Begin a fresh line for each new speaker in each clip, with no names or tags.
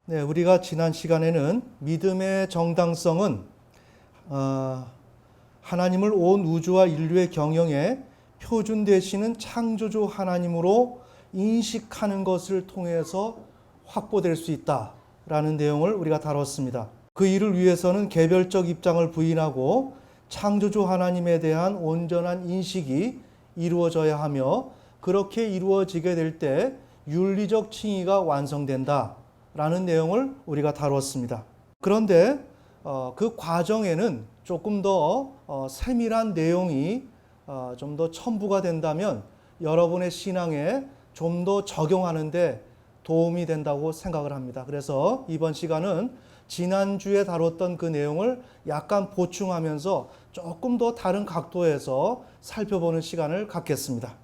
네, 우리가 지난 시간에는 믿음의 정당성은 하나님을 온 우주와 인류의 경영에 표준 되시는 창조주 하나님으로 인식하는 것을 통해서 확보될 수 있다라는 내용을 우리가 다뤘습니다. 그 일을 위해서는 개별적 입장을 부인하고 창조주 하나님에 대한 온전한 인식이 이루어져야 하며, 그렇게 이루어지게 될 때 윤리적 칭의가 완성된다 라는 내용을 우리가 다뤘습니다. 그런데 그 과정에는 조금 더 세밀한 내용이 좀 더 첨부가 된다면 여러분의 신앙에 좀 더 적용하는데 도움이 된다고 생각을 합니다. 그래서 이번 시간은 지난주에 다뤘던 그 내용을 약간 보충하면서 조금 더 다른 각도에서 살펴보는 시간을 갖겠습니다.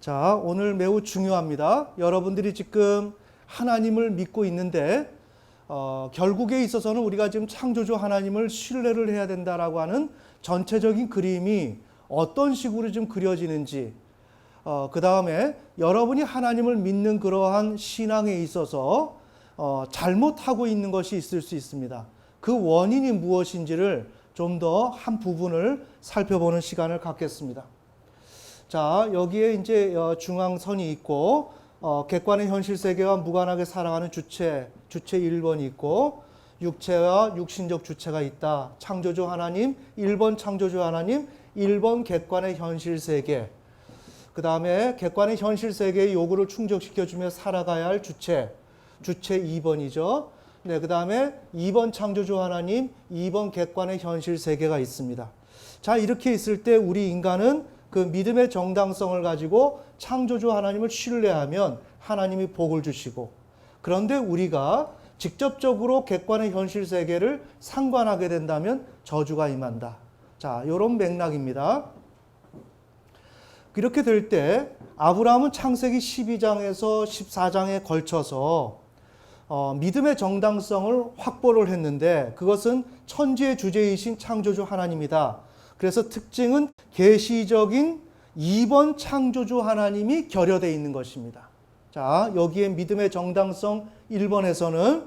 자, 오늘 매우 중요합니다. 여러분들이 지금 하나님을 믿고 있는데 결국에 있어서는 우리가 지금 창조주 하나님을 신뢰를 해야 된다라고 하는 전체적인 그림이 어떤 식으로 좀 그려지는지, 그 다음에 여러분이 하나님을 믿는 그러한 신앙에 있어서 잘못하고 있는 것이 있을 수 있습니다. 그 원인이 무엇인지를 좀 더 한 부분을 살펴보는 시간을 갖겠습니다. 자, 여기에 이제 중앙선이 있고 객관의 현실 세계와 무관하게 살아가는 주체 1번이 있고, 육체와 육신적 주체가 있다. 창조주 하나님, 1번 창조주 하나님, 1번 객관의 현실 세계. 그 다음에 객관의 현실 세계의 요구를 충족시켜주며 살아가야 할 주체 2번이죠. 네, 그 다음에 2번 창조주 하나님, 2번 객관의 현실 세계가 있습니다. 자, 이렇게 있을 때 우리 인간은 그 믿음의 정당성을 가지고 창조주 하나님을 신뢰하면 하나님이 복을 주시고, 그런데 우리가 직접적으로 객관의 현실 세계를 상관하게 된다면 저주가 임한다. 자, 이런 맥락입니다. 이렇게 될 때 아브라함은 창세기 12장에서 14장에 걸쳐서 믿음의 정당성을 확보를 했는데, 그것은 천지의 주제이신 창조주 하나님이다. 그래서 특징은 계시적인 2번 창조주 하나님이 결여되어 있는 것입니다. 자, 여기에 믿음의 정당성 1번에서는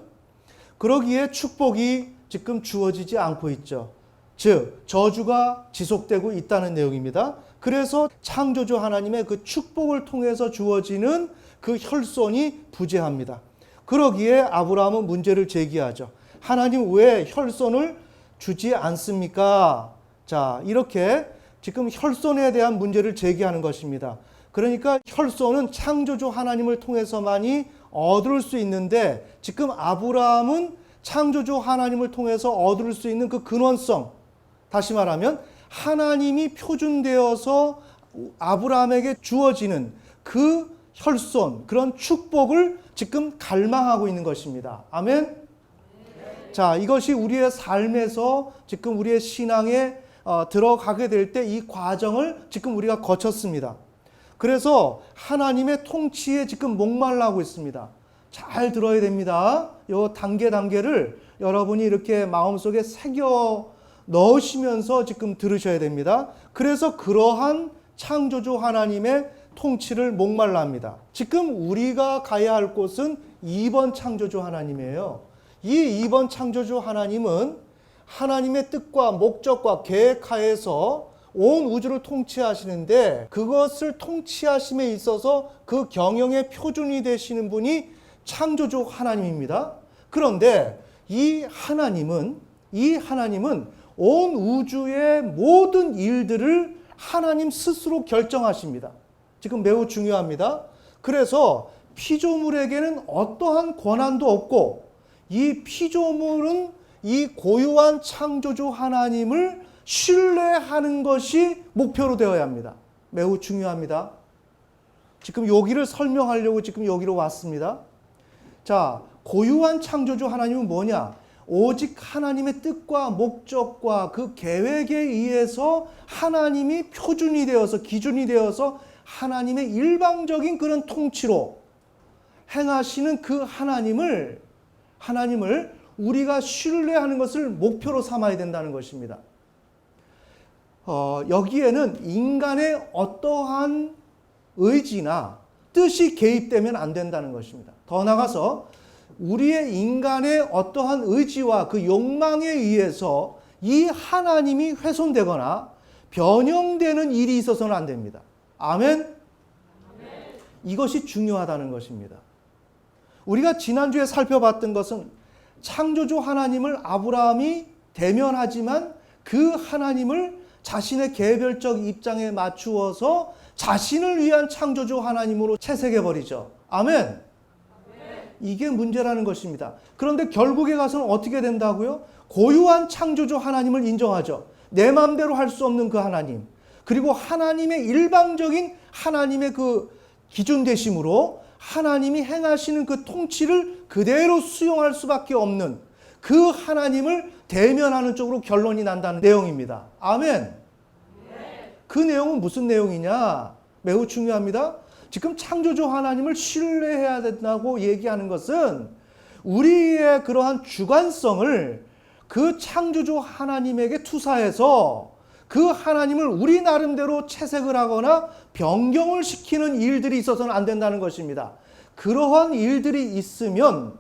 그러기에 축복이 지금 주어지지 않고 있죠. 즉, 저주가 지속되고 있다는 내용입니다. 그래서 창조주 하나님의 그 축복을 통해서 주어지는 그 혈손이 부재합니다. 그러기에 아브라함은 문제를 제기하죠. 하나님 왜 혈손을 주지 않습니까? 자, 이렇게 지금 혈손에 대한 문제를 제기하는 것입니다. 그러니까 혈손은 창조주 하나님을 통해서만이 얻을 수 있는데, 지금 아브라함은 창조주 하나님을 통해서 얻을 수 있는 그 근원성, 다시 말하면 하나님이 표준되어서 아브라함에게 주어지는 그 혈손, 그런 축복을 지금 갈망하고 있는 것입니다. 아멘? 자, 이것이 우리의 삶에서 지금 우리의 신앙에 들어가게 될 때 이 과정을 지금 우리가 거쳤습니다. 그래서 하나님의 통치에 지금 목말라하고 있습니다. 잘 들어야 됩니다. 이 단계를 여러분이 이렇게 마음속에 새겨 넣으시면서 지금 들으셔야 됩니다. 그래서 그러한 창조주 하나님의 통치를 목말라 합니다. 지금 우리가 가야 할 곳은 2번 창조주 하나님이에요. 이 2번 창조주 하나님은 하나님의 뜻과 목적과 계획하에서 온 우주를 통치하시는데, 그것을 통치하심에 있어서 그 경영의 표준이 되시는 분이 창조주 하나님입니다. 그런데 이 하나님은 온 우주의 모든 일들을 하나님 스스로 결정하십니다. 지금 매우 중요합니다. 그래서 피조물에게는 어떠한 권한도 없고, 이 피조물은 이 고유한 창조주 하나님을 신뢰하는 것이 목표로 되어야 합니다. 매우 중요합니다. 지금 여기를 설명하려고 지금 여기로 왔습니다. 자, 고유한 창조주 하나님은 뭐냐? 오직 하나님의 뜻과 목적과 그 계획에 의해서 하나님이 표준이 되어서, 기준이 되어서 하나님의 일방적인 그런 통치로 행하시는 그 하나님을 하나님을 우리가 신뢰하는 것을 목표로 삼아야 된다는 것입니다. 여기에는 인간의 어떠한 의지나 뜻이 개입되면 안 된다는 것입니다. 더 나아가서 우리의 인간의 어떠한 의지와 그 욕망에 의해서 이 하나님이 훼손되거나 변형되는 일이 있어서는 안 됩니다. 아멘? 이것이 중요하다는 것입니다. 우리가 지난주에 살펴봤던 것은 창조주 하나님을 아브라함이 대면하지만 그 하나님을 자신의 개별적 입장에 맞추어서 자신을 위한 창조주 하나님으로 채색해버리죠. 아멘? 이게 문제라는 것입니다. 그런데 결국에 가서는 어떻게 된다고요? 고유한 창조주 하나님을 인정하죠. 내 마음대로 할 수 없는 그 하나님. 그리고 하나님의 일방적인 하나님의 그 기준 되심으로 하나님이 행하시는 그 통치를 그대로 수용할 수밖에 없는 그 하나님을 대면하는 쪽으로 결론이 난다는 내용입니다. 아멘. 그 내용은 무슨 내용이냐? 매우 중요합니다. 지금 창조주 하나님을 신뢰해야 된다고 얘기하는 것은 우리의 그러한 주관성을 그 창조주 하나님에게 투사해서 그 하나님을 우리 나름대로 채색을 하거나 변경을 시키는 일들이 있어서는 안 된다는 것입니다. 그러한 일들이 있으면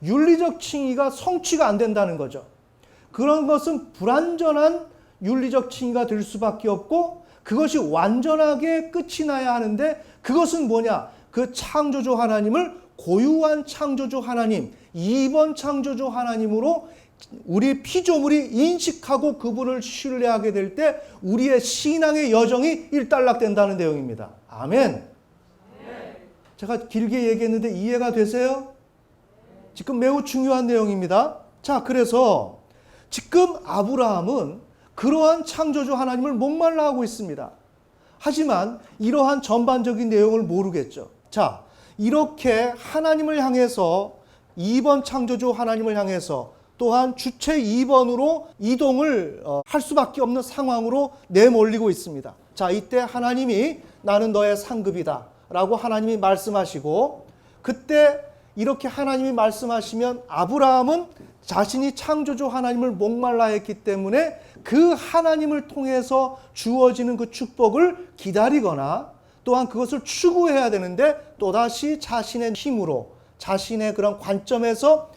윤리적 칭의가 성취가 안 된다는 거죠. 그런 것은 불완전한 윤리적 칭의가 될 수밖에 없고 그것이 완전하게 끝이 나야 하는데 그것은 뭐냐? 그 창조주 하나님을 고유한 창조주 하나님, 2번 창조주 하나님으로 우리 피조물이 인식하고 그분을 신뢰하게 될 때 우리의 신앙의 여정이 일단락된다는 내용입니다. 아멘. 제가 길게 얘기했는데 이해가 되세요? 지금 매우 중요한 내용입니다. 자, 그래서 지금 아브라함은 그러한 창조주 하나님을 목말라 하고 있습니다. 하지만 이러한 전반적인 내용을 모르겠죠. 자, 이렇게 하나님을 향해서 2번 창조주 하나님을 향해서 또한 주체 2번으로 이동을 할 수밖에 없는 상황으로 내몰리고 있습니다. 자, 이때 하나님이 나는 너의 상급이다 라고 하나님이 말씀하시고 그때 이렇게 하나님이 말씀하시면 아브라함은 자신이 창조주 하나님을 목말라 했기 때문에 그 하나님을 통해서 주어지는 그 축복을 기다리거나 또한 그것을 추구해야 되는데 또다시 자신의 힘으로 자신의 그런 관점에서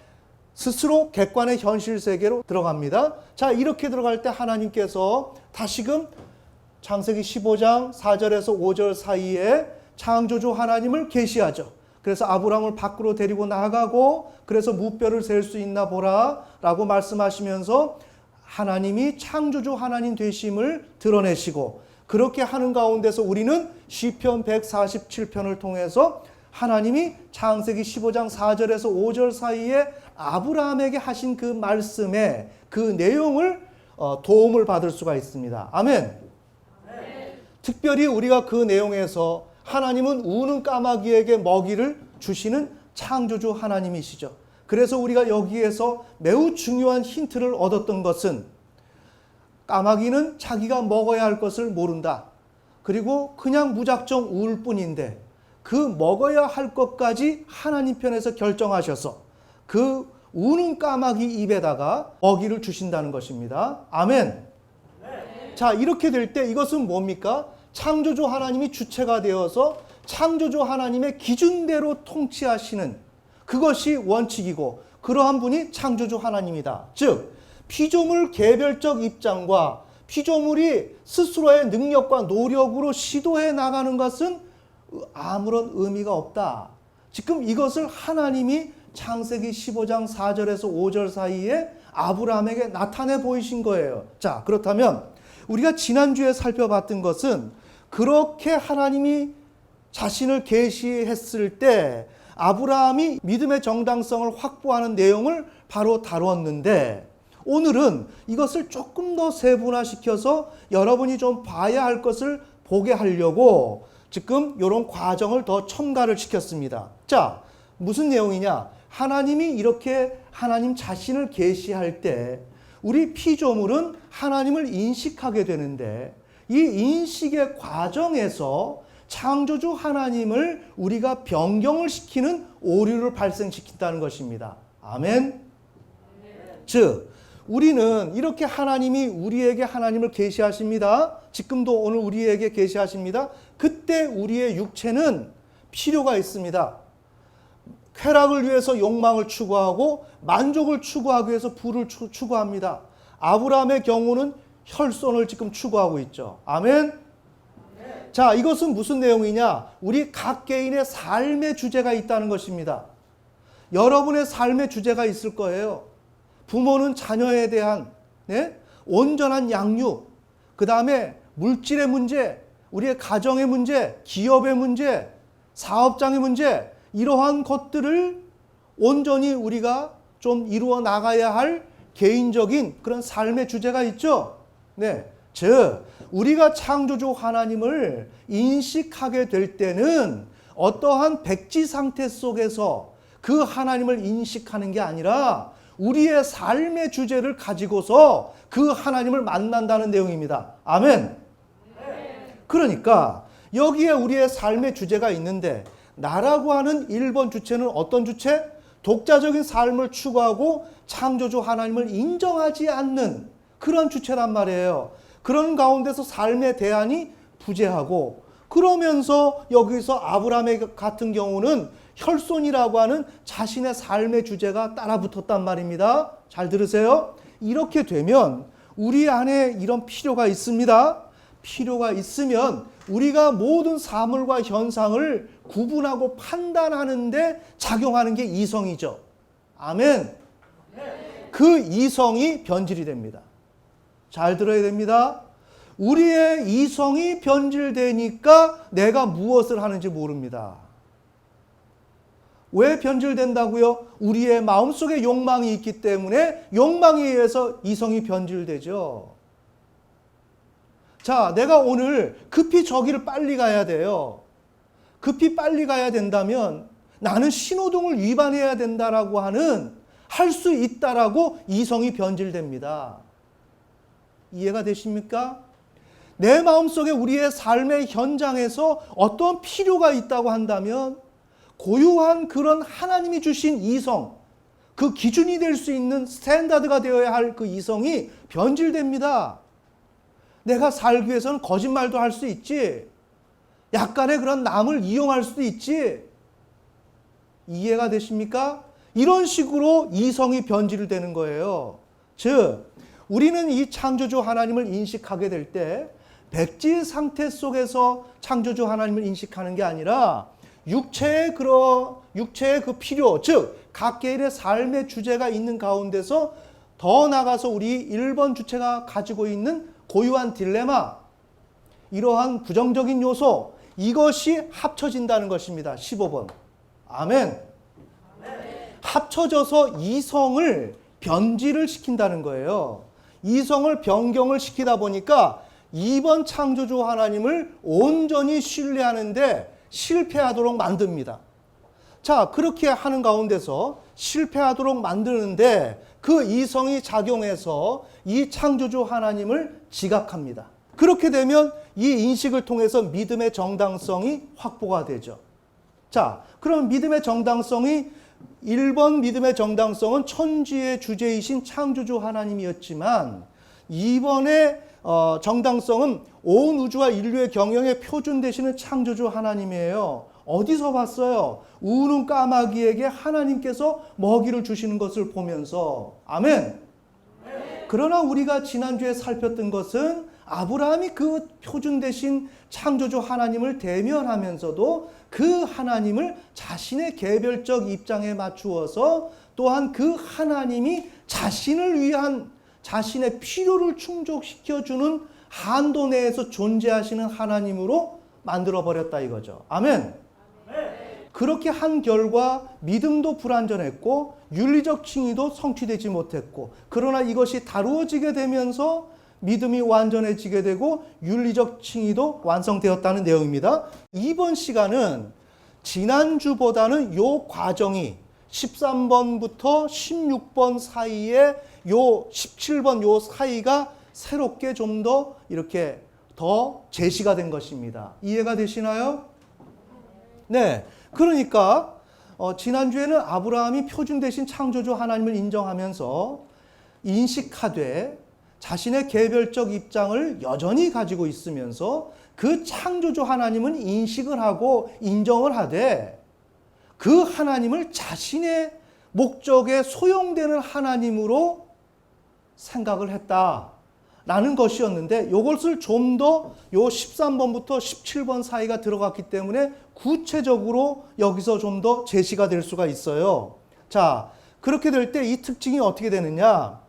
스스로 객관의 현실 세계로 들어갑니다. 자, 이렇게 들어갈 때 하나님께서 다시금 창세기 15장 4절에서 5절 사이에 창조주 하나님을 계시하죠. 그래서 아브라함을 밖으로 데리고 나가고 그래서 무뼈를 셀 수 있나 보라 라고 말씀하시면서 하나님이 창조주 하나님 되심을 드러내시고 그렇게 하는 가운데서 우리는 시편 147편을 통해서 하나님이 창세기 15장 4절에서 5절 사이에 아브라함에게 하신 그 말씀의 그 내용을 도움을 받을 수가 있습니다. 아멘. 특별히 우리가 그 내용에서 하나님은 우는 까마귀에게 먹이를 주시는 창조주 하나님이시죠. 그래서 우리가 여기에서 매우 중요한 힌트를 얻었던 것은 까마귀는 자기가 먹어야 할 것을 모른다. 그리고 그냥 무작정 울 뿐인데 그 먹어야 할 것까지 하나님 편에서 결정하셔서 그 우는 까마귀 입에다가 먹이를 주신다는 것입니다. 아멘. 자, 이렇게 될 때 이것은 뭡니까? 창조주 하나님이 주체가 되어서 창조주 하나님의 기준대로 통치하시는 그것이 원칙이고 그러한 분이 창조주 하나님이다. 즉 피조물 개별적 입장과 피조물이 스스로의 능력과 노력으로 시도해 나가는 것은 아무런 의미가 없다. 지금 이것을 하나님이 창세기 15장 4절에서 5절 사이에 아브라함에게 나타내 보이신 거예요. 자, 그렇다면 우리가 지난주에 살펴봤던 것은 그렇게 하나님이 자신을 계시했을 때 아브라함이 믿음의 정당성을 확보하는 내용을 바로 다뤘는데 오늘은 이것을 조금 더 세분화시켜서 여러분이 좀 봐야 할 것을 보게 하려고 지금 이런 과정을 더 첨가를 시켰습니다. 자, 무슨 내용이냐? 하나님이 이렇게 하나님 자신을 계시할 때 우리 피조물은 하나님을 인식하게 되는데 이 인식의 과정에서 창조주 하나님을 우리가 변경을 시키는 오류를 발생시킨다는 것입니다. 아멘. 즉 우리는 이렇게 하나님이 우리에게 하나님을 계시하십니다. 지금도 오늘 우리에게 계시하십니다. 그때 우리의 육체는 필요가 있습니다. 쾌락을 위해서 욕망을 추구하고 만족을 추구하기 위해서 부를 추구합니다. 아브라함의 경우는 혈손을 지금 추구하고 있죠. 아멘. 자, 이것은 무슨 내용이냐? 우리 각 개인의 삶의 주제가 있다는 것입니다. 여러분의 삶의 주제가 있을 거예요. 부모는 자녀에 대한 온전한 양육, 그 다음에 물질의 문제, 우리의 가정의 문제, 기업의 문제, 사업장의 문제, 이러한 것들을 온전히 우리가 좀 이루어 나가야 할 개인적인 그런 삶의 주제가 있죠. 즉 우리가 창조주 하나님을 인식하게 될 때는 어떠한 백지 상태 속에서 그 하나님을 인식하는 게 아니라 우리의 삶의 주제를 가지고서 그 하나님을 만난다는 내용입니다. 아멘. 그러니까 여기에 우리의 삶의 주제가 있는데 나라고 하는 1번 주체는 어떤 주체? 독자적인 삶을 추구하고 창조주 하나님을 인정하지 않는 그런 주체란 말이에요. 그런 가운데서 삶의 대안이 부재하고, 그러면서 여기서 아브라함 같은 경우는 혈손이라고 하는 자신의 삶의 주제가 따라붙었단 말입니다. 잘 들으세요. 이렇게 되면 우리 안에 이런 필요가 있습니다. 필요가 있으면 우리가 모든 사물과 현상을 구분하고 판단하는데 작용하는 게 이성이죠. 아멘. 그 이성이 변질이 됩니다. 잘 들어야 됩니다. 우리의 이성이 변질되니까 내가 무엇을 하는지 모릅니다. 왜 변질된다고요? 우리의 마음속에 욕망이 있기 때문에 욕망에 의해서 이성이 변질되죠. 자, 내가 오늘 급히 저기를 빨리 가야 돼요. 급히 빨리 가야 된다면 나는 신호등을 위반해야 된다라고 하는, 할 수 있다라고 이성이 변질됩니다. 이해가 되십니까? 내 마음속에 우리의 삶의 현장에서 어떤 필요가 있다고 한다면 고유한 그런 하나님이 주신 이성, 그 기준이 될 수 있는 스탠다드가 되어야 할 그 이성이 변질됩니다. 내가 살기 위해서는 거짓말도 할 수 있지. 약간의 그런 남을 이용할 수도 있지. 이해가 되십니까? 이런 식으로 이성이 변질되는 거예요. 즉, 우리는 이 창조주 하나님을 인식하게 될 때 백지 상태 속에서 창조주 하나님을 인식하는 게 아니라 육체의 그 필요, 즉 각 개인의 삶의 주제가 있는 가운데서 더 나아가서 우리 1번 주체가 가지고 있는 고유한 딜레마, 이러한 부정적인 요소, 이것이 합쳐진다는 것입니다. 15번. 아멘. 합쳐져서 이성을 변질을 시킨다는 거예요. 이성을 변경을 시키다 보니까 2번 창조주 하나님을 온전히 신뢰하는데 실패하도록 만듭니다. 자, 그렇게 하는 가운데서 실패하도록 만드는데 그 이성이 작용해서 이 창조주 하나님을 지각합니다. 그렇게 되면 이 인식을 통해서 믿음의 정당성이 확보가 되죠. 자, 그럼 믿음의 정당성이 1번 믿음의 정당성은 천지의 주제이신 창조주 하나님이었지만 2번의 정당성은 온 우주와 인류의 경영의 표준 되시는 창조주 하나님이에요. 어디서 봤어요? 우는 까마귀에게 하나님께서 먹이를 주시는 것을 보면서. 아멘. 그러나 우리가 지난주에 살폈던 것은 아브라함이 그 표준 되신 창조주 하나님을 대면하면서도 그 하나님을 자신의 개별적 입장에 맞추어서 또한 그 하나님이 자신을 위한 자신의 필요를 충족시켜주는 한도 내에서 존재하시는 하나님으로 만들어버렸다 이거죠. 아멘. 그렇게 한 결과 믿음도 불완전했고 윤리적 칭의도 성취되지 못했고, 그러나 이것이 다루어지게 되면서 믿음이 완전해지게 되고 윤리적 칭의도 완성되었다는 내용입니다. 이번 시간은 지난주보다는 요 과정이 13번부터 16번 사이에 요 17번 요 사이가 새롭게 좀 더 이렇게 더 제시가 된 것입니다. 이해가 되시나요? 네. 그러니까 지난주에는 아브라함이 표준 대신 창조주 하나님을 인정하면서 인식하되 자신의 개별적 입장을 여전히 가지고 있으면서 그 창조주 하나님은 인식을 하고 인정을 하되 그 하나님을 자신의 목적에 소용되는 하나님으로 생각을 했다라는 것이었는데 이것을 좀 더 요 13번부터 17번 사이가 들어갔기 때문에 구체적으로 여기서 좀 더 제시가 될 수가 있어요. 자, 그렇게 될 때 이 특징이 어떻게 되느냐?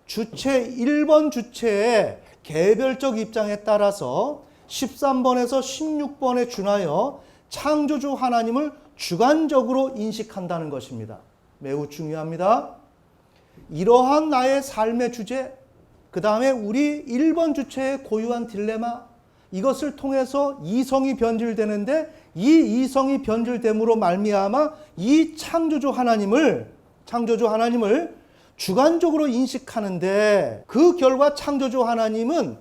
주체 1번 주체의 개별적 입장에 따라서 13번에서 16번에 준하여 창조주 하나님을 주관적으로 인식한다는 것입니다. 매우 중요합니다. 이러한 나의 삶의 주제, 그 다음에 우리 1번 주체의 고유한 딜레마, 이것을 통해서 이성이 변질되는데 이 이성이 변질됨으로 말미암아 이 창조주 하나님을 주관적으로 인식하는데 그 결과 창조주 하나님은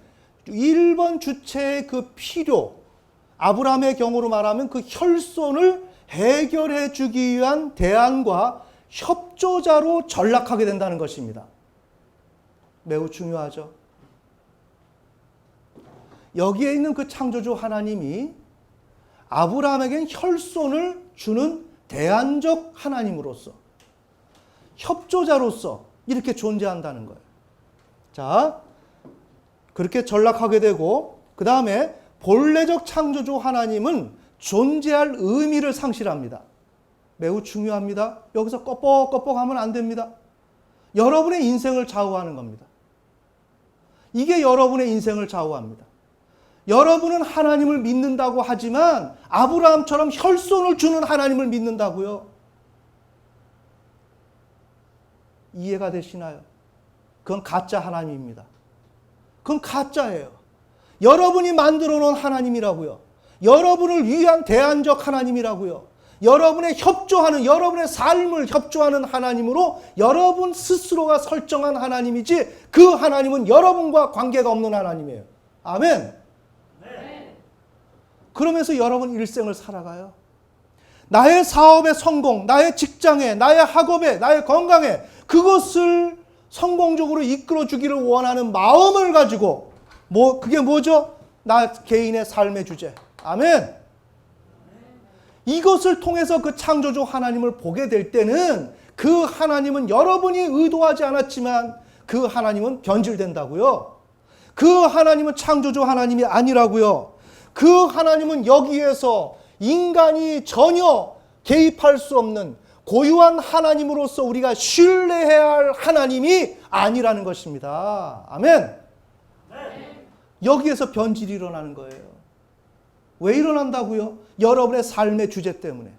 1번 주체의 그 필요, 아브라함의 경우로 말하면 그 혈손을 해결해 주기 위한 대안과 협조자로 전락하게 된다는 것입니다. 매우 중요하죠. 여기에 있는 그 창조주 하나님이 아브라함에겐 혈손을 주는 대안적 하나님으로서 협조자로서 이렇게 존재한다는 거예요. 자, 그렇게 전락하게 되고 그 다음에 본래적 창조주 하나님은 존재할 의미를 상실합니다. 매우 중요합니다. 여기서 껍벅껍벅하면 안 됩니다. 여러분의 인생을 좌우하는 겁니다. 이게 여러분의 인생을 좌우합니다. 여러분은 하나님을 믿는다고 하지만 아브라함처럼 혈손을 주는 하나님을 믿는다고요. 이해가 되시나요? 그건 가짜 하나님입니다. 그건 가짜예요. 여러분이 만들어 놓은 하나님이라고요. 여러분을 위한 대안적 하나님이라고요. 여러분의 협조하는, 여러분의 삶을 협조하는 하나님으로 여러분 스스로가 설정한 하나님이지 그 하나님은 여러분과 관계가 없는 하나님이에요. 아멘. 네. 그러면서 여러분 일생을 살아가요. 나의 사업의 성공, 나의 직장에, 나의 학업에, 나의 건강에 그것을 성공적으로 이끌어주기를 원하는 마음을 가지고 그게 뭐죠? 나 개인의 삶의 주제. 아멘. 이것을 통해서 그 창조주 하나님을 보게 될 때는 그 하나님은 여러분이 의도하지 않았지만 그 하나님은 변질된다고요. 그 하나님은 창조주 하나님이 아니라고요. 그 하나님은 여기에서 인간이 전혀 개입할 수 없는 고유한 하나님으로서 우리가 신뢰해야 할 하나님이 아니라는 것입니다. 아멘. 네. 여기에서 변질이 일어나는 거예요. 왜 일어난다고요? 여러분의 삶의 주제 때문에.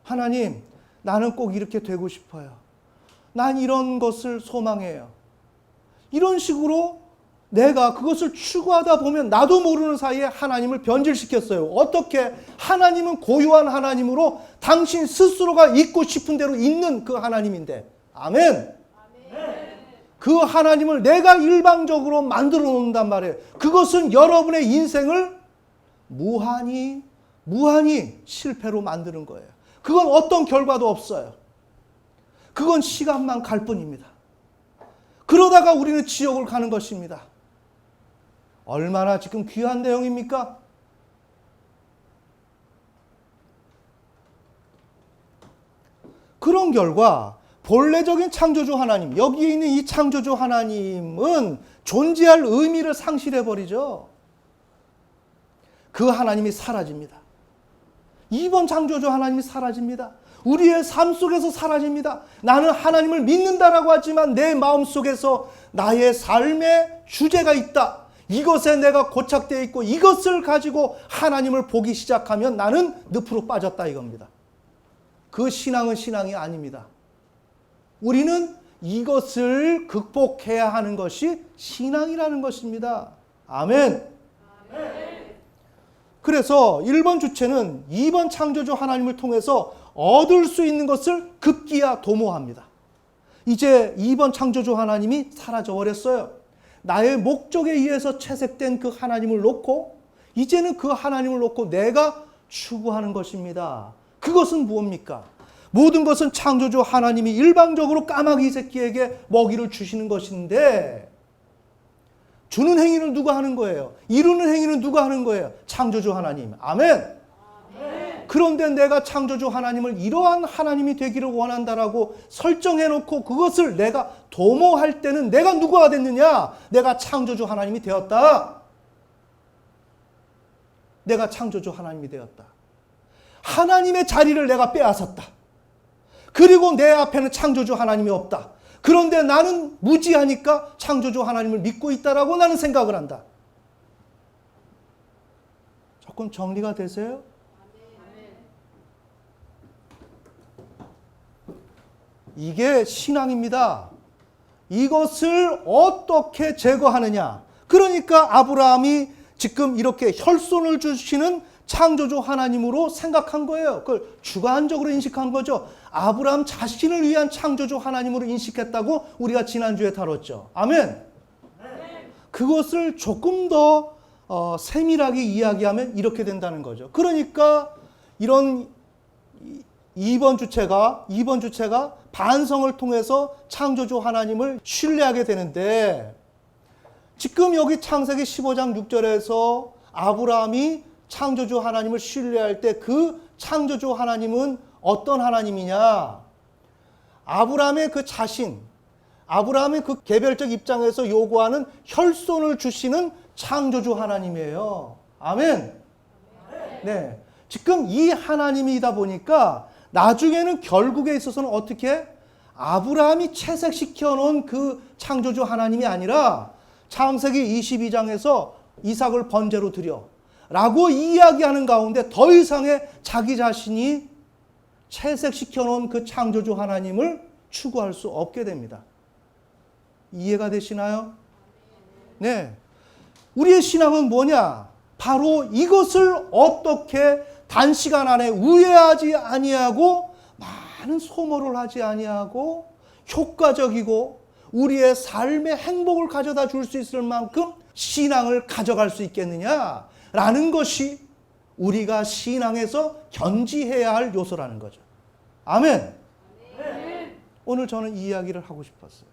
하나님, 나는 꼭 이렇게 되고 싶어요. 난 이런 것을 소망해요. 이런 식으로 내가 그것을 추구하다 보면 나도 모르는 사이에 하나님을 변질시켰어요. 어떻게? 하나님은 고유한 하나님으로 당신 스스로가 있고 싶은 대로 있는 그 하나님인데. 아멘. 그 하나님을 내가 일방적으로 만들어 놓는단 말이에요. 그것은 여러분의 인생을 무한히 실패로 만드는 거예요. 그건 어떤 결과도 없어요. 그건 시간만 갈 뿐입니다. 그러다가 우리는 지옥을 가는 것입니다. 얼마나 지금 귀한 내용입니까? 그런 결과 본래적인 창조주 하나님, 여기에 있는 이 창조주 하나님은 존재할 의미를 상실해버리죠. 그 하나님이 사라집니다. 2번 창조주 하나님이 사라집니다. 우리의 삶 속에서 사라집니다. 나는 하나님을 믿는다라고 하지만 내 마음속에서 나의 삶의 주제가 있다. 이것에 내가 고착되어 있고 이것을 가지고 하나님을 보기 시작하면 나는 늪으로 빠졌다 이겁니다. 그 신앙은 신앙이 아닙니다. 우리는 이것을 극복해야 하는 것이 신앙이라는 것입니다. 아멘. 그래서 1번 주체는 2번 창조주 하나님을 통해서 얻을 수 있는 것을 급기야 도모합니다. 이제 2번 창조주 하나님이 사라져버렸어요. 나의 목적에 의해서 채색된 그 하나님을 놓고 이제는 그 하나님을 놓고 내가 추구하는 것입니다. 그것은 무엇입니까? 모든 것은 창조주 하나님이 일방적으로 까마귀 새끼에게 먹이를 주시는 것인데 주는 행위는 누가 하는 거예요? 이루는 행위는 누가 하는 거예요? 창조주 하나님. 아멘. 그런데 내가 창조주 하나님을 이러한 하나님이 되기를 원한다라고 설정해놓고 그것을 내가 도모할 때는 내가 누구가 됐느냐? 내가 창조주 하나님이 되었다. 내가 창조주 하나님이 되었다. 하나님의 자리를 내가 빼앗았다. 그리고 내 앞에는 창조주 하나님이 없다. 그런데 나는 무지하니까 창조주 하나님을 믿고 있다라고 나는 생각을 한다. 조금 정리가 되세요? 이게 신앙입니다. 이것을 어떻게 제거하느냐? 그러니까 아브라함이 지금 이렇게 혈손을 주시는 창조주 하나님으로 생각한 거예요. 그걸 주관적으로 인식한 거죠. 아브라함 자신을 위한 창조주 하나님으로 인식했다고 우리가 지난주에 다뤘죠. 아멘. 그것을 조금 더 세밀하게 이야기하면 이렇게 된다는 거죠. 그러니까 이런 2번 주체가 반성을 통해서 창조주 하나님을 신뢰하게 되는데 지금 여기 창세기 15장 6절에서 아브라함이 창조주 하나님을 신뢰할 때 그 창조주 하나님은 어떤 하나님이냐? 아브라함의 그 자신, 아브라함의 그 개별적 입장에서 요구하는 혈손을 주시는 창조주 하나님이에요. 아멘. 네. 지금 이 하나님이다 보니까 나중에는 결국에 있어서는 어떻게? 아브라함이 채색시켜 놓은 그 창조주 하나님이 아니라 창세기 22장에서 이삭을 번제로 드려 라고 이야기하는 가운데 더 이상의 자기 자신이 채색시켜 놓은 그 창조주 하나님을 추구할 수 없게 됩니다. 이해가 되시나요? 네. 우리의 신앙은 뭐냐? 바로 이것을 어떻게 단시간 안에 우회하지 아니하고 많은 소모를 하지 아니하고 효과적이고 우리의 삶의 행복을 가져다 줄 수 있을 만큼 신앙을 가져갈 수 있겠느냐라는 것이 우리가 신앙에서 견지해야 할 요소라는 거죠. 아멘. 오늘 저는 이 이야기를 하고 싶었어요.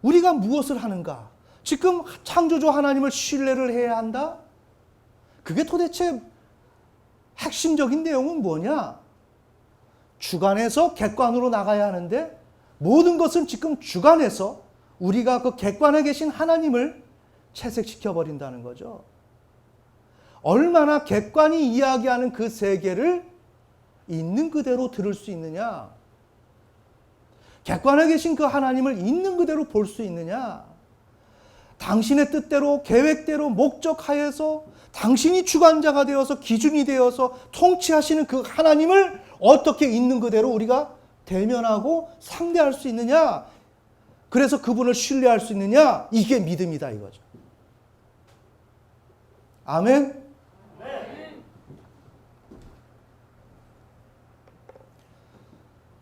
우리가 무엇을 하는가? 지금 창조주 하나님을 신뢰를 해야 한다? 그게 도대체 핵심적인 내용은 뭐냐? 주관에서 객관으로 나가야 하는데 모든 것은 지금 주관에서 우리가 그 객관에 계신 하나님을 채색시켜 버린다는 거죠. 얼마나 객관이 이야기하는 그 세계를 있는 그대로 들을 수 있느냐? 객관에 계신 그 하나님을 있는 그대로 볼 수 있느냐? 당신의 뜻대로 계획대로 목적하에서 당신이 주관자가 되어서 기준이 되어서 통치하시는 그 하나님을 어떻게 있는 그대로 우리가 대면하고 상대할 수 있느냐? 그래서 그분을 신뢰할 수 있느냐? 이게 믿음이다 이거죠. 아멘?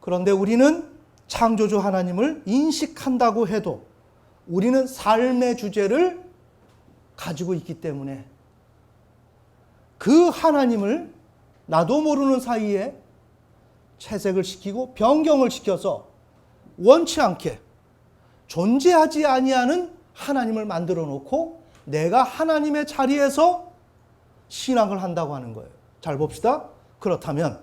그런데 우리는 창조주 하나님을 인식한다고 해도 우리는 삶의 주제를 가지고 있기 때문에 그 하나님을 나도 모르는 사이에 채색을 시키고 변경을 시켜서 원치 않게 존재하지 아니하는 하나님을 만들어 놓고 내가 하나님의 자리에서 신앙을 한다고 하는 거예요. 잘 봅시다. 그렇다면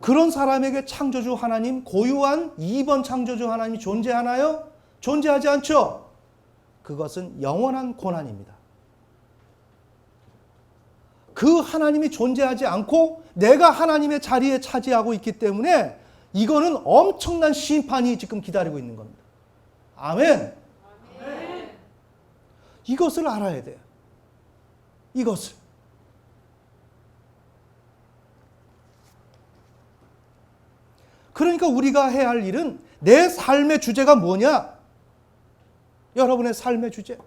그런 사람에게 창조주 하나님, 고유한 2번 창조주 하나님이 존재하나요? 존재하지 않죠. 그것은 영원한 고난입니다. 그 하나님이 존재하지 않고 내가 하나님의 자리에 차지하고 있기 때문에 이거는 엄청난 심판이 지금 기다리고 있는 겁니다. 아멘. 이것을 알아야 돼요. 이것을. 그러니까 우리가 해야 할 일은 내 삶의 주제가 뭐냐? 여러분의 삶의 주제.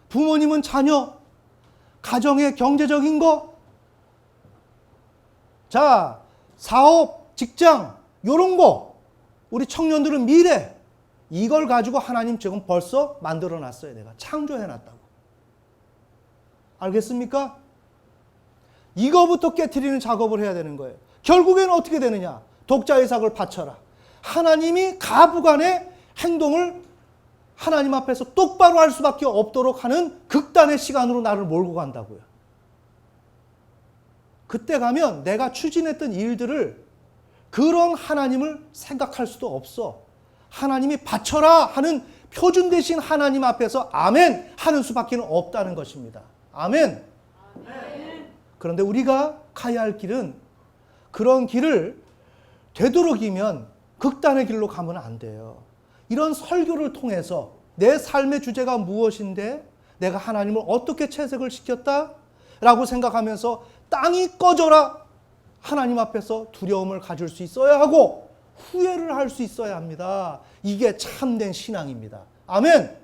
부모님은 자녀, 가정의 경제적인 거, 자, 사업, 직장, 요런 거, 우리 청년들은 미래, 이걸 가지고 하나님 지금 벌써 만들어 놨어요. 내가 창조해 놨다고. 알겠습니까? 이거부터 깨트리는 작업을 해야 되는 거예요. 결국에는 어떻게 되느냐? 독자의삭을 바쳐라. 하나님이 가부간의 행동을 하나님 앞에서 똑바로 할 수밖에 없도록 하는 극단의 시간으로 나를 몰고 간다고요. 그때 가면 내가 추진했던 일들을 그런 하나님을 생각할 수도 없어. 하나님이 바쳐라 하는 표준 대신 하나님 앞에서 아멘 하는 수밖에 없다는 것입니다. 아멘. 그런데 우리가 가야 할 길은 그런 길을 되도록이면 극단의 길로 가면 안 돼요. 이런 설교를 통해서 내 삶의 주제가 무엇인데 내가 하나님을 어떻게 채색을 시켰다? 라고 생각하면서 땅이 꺼져라 하나님 앞에서 두려움을 가질 수 있어야 하고 후회를 할 수 있어야 합니다. 이게 참된 신앙입니다. 아멘.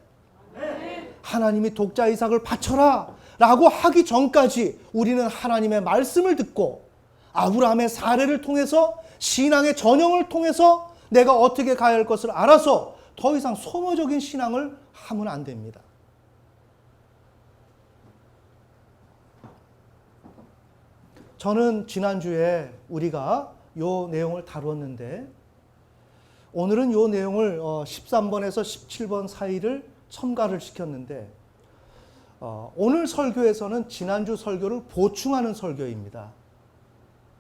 하나님이 독자의삭을 바쳐라 라고 하기 전까지 우리는 하나님의 말씀을 듣고 아브라함의 사례를 통해서 신앙의 전형을 통해서 내가 어떻게 가야 할 것을 알아서 더 이상 소모적인 신앙을 하면 안 됩니다. 저는 지난주에 우리가 이 내용을 다뤘는데 오늘은 이 내용을 13번에서 17번 사이를 첨가를 시켰는데 오늘 설교에서는 지난주 설교를 보충하는 설교입니다.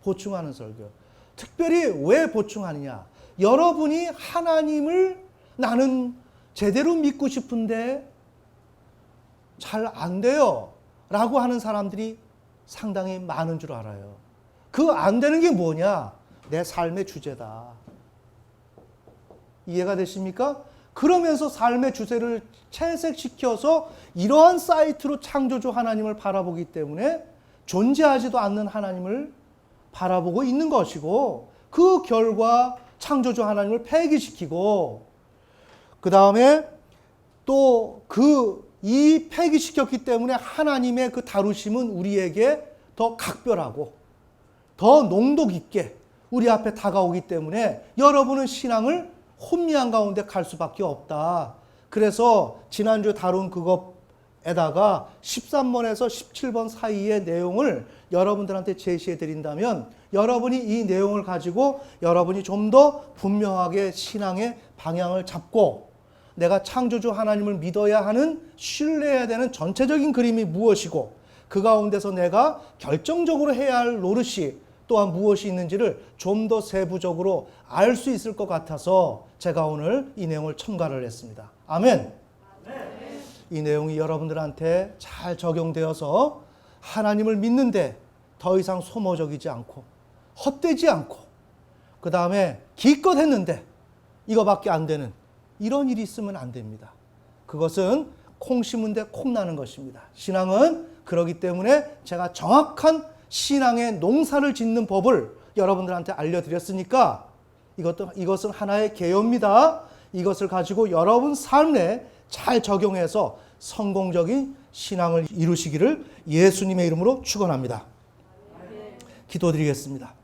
보충하는 설교. 특별히 왜 보충하느냐? 여러분이 하나님을 나는 제대로 믿고 싶은데 잘 안 돼요 라고 하는 사람들이 상당히 많은 줄 알아요. 그 안 되는 게 뭐냐? 내 삶의 주제다. 이해가 되십니까? 그러면서 삶의 주제를 채색시켜서 이러한 사이트로 창조주 하나님을 바라보기 때문에 존재하지도 않는 하나님을 바라보고 있는 것이고 그 결과 창조주 하나님을 폐기시키고 그 다음에 또 이 폐기시켰기 때문에 하나님의 그 다루심은 우리에게 더 각별하고 더 농도 깊게 우리 앞에 다가오기 때문에 여러분은 신앙을 혼미한 가운데 갈 수밖에 없다. 그래서 지난주 다룬 그것에다가 13번에서 17번 사이의 내용을 여러분들한테 제시해 드린다면 여러분이 이 내용을 가지고 여러분이 좀 더 분명하게 신앙의 방향을 잡고 내가 창조주 하나님을 믿어야 하는 신뢰해야 되는 전체적인 그림이 무엇이고 그 가운데서 내가 결정적으로 해야 할 노릇이 또한 무엇이 있는지를 좀 더 세부적으로 알 수 있을 것 같아서 제가 오늘 이 내용을 첨가를 했습니다. 아멘. 이 내용이 여러분들한테 잘 적용되어서 하나님을 믿는데 더 이상 소모적이지 않고 헛되지 않고 그 다음에 기껏 했는데 이거밖에 안 되는 이런 일이 있으면 안 됩니다. 그것은 콩 심은 데 콩 나는 것입니다. 신앙은 그렇기 때문에 제가 정확한 신앙의 농사를 짓는 법을 여러분들한테 알려드렸으니까 이것은 하나의 개요입니다. 이것을 가지고 여러분 삶에 잘 적용해서 성공적인 신앙을 이루시기를 예수님의 이름으로 축원합니다. 기도드리겠습니다.